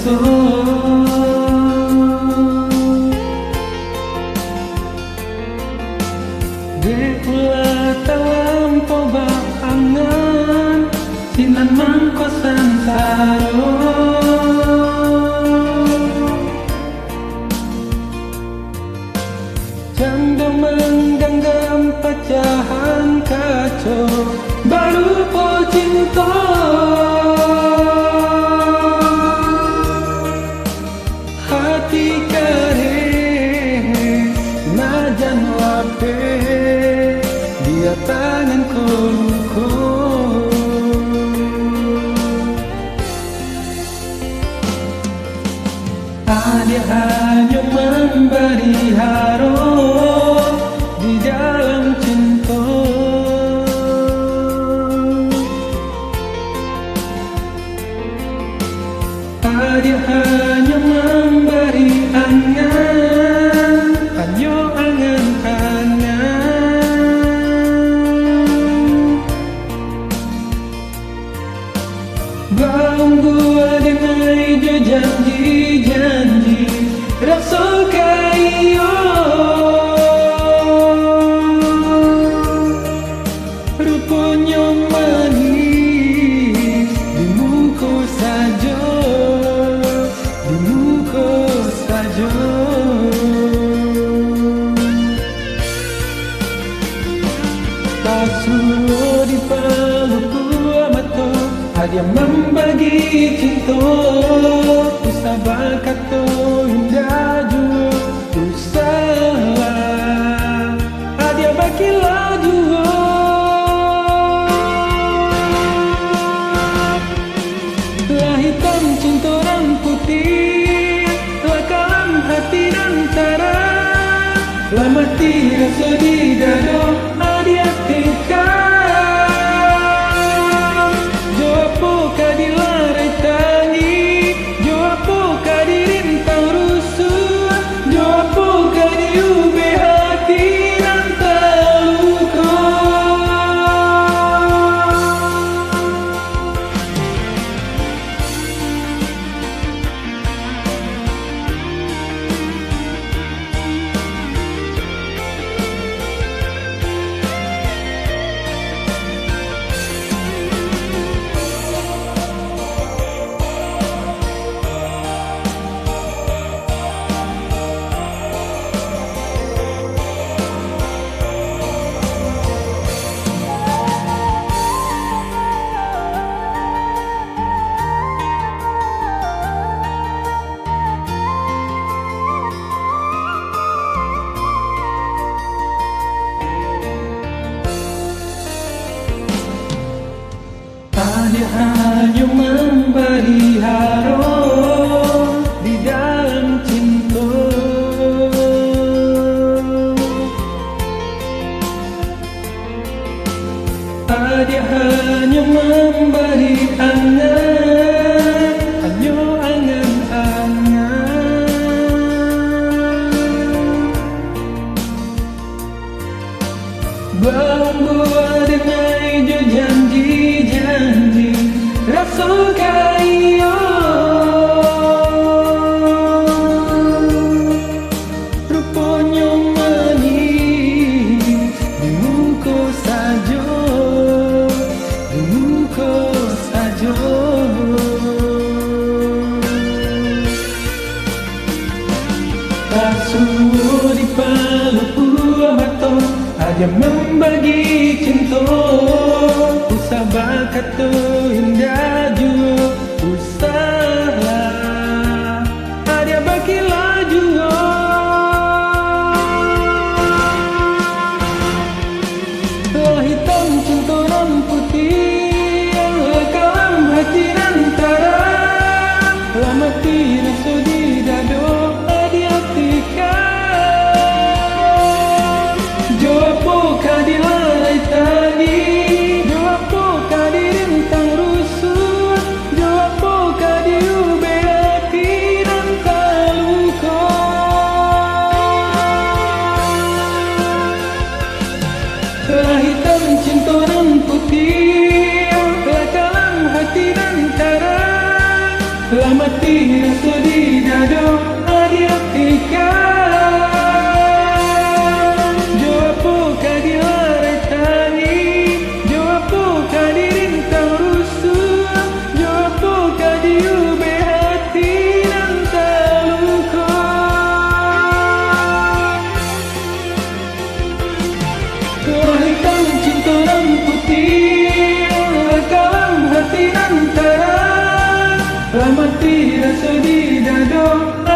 cinta Dekulah talampau bahangan sinan mangko santaro Janda menggenggam pecahan kaca baru po cinta hati kare najan wape dia tangan koluku dia hanya memberi haro di dalam cinta dia hanya memberi angan hanya angan-angan Baung gua dengai jo janji-janji rasa kayo rupanya manis di muka saja di muka saja Pasuruh di pelukku mata hanya membagi cinta Usah kata indah jua Usah hadiah bagilah jua Lah hitam cinta orang putih Lah kalam hati dan tara Lah mati rasa di dada hadiah tikar Dia hanya memberi haro di dalam cinta Dia hanya memberi angan hanya angan-angan Bangga dengan janji-janji rasa kaya rupanya manis di muka saja di muka saja Pasuruh di pelukku mata hanya membagi cinta Usah kata indah jua Usah hadiah bagilah jua Lah hitam cinta orang putih Lah kalam hati dan tara Lah mati rasa di dada hadiah tikar Jawab kadilah tadi Jawab kadirin tang Lamati rasa di dada.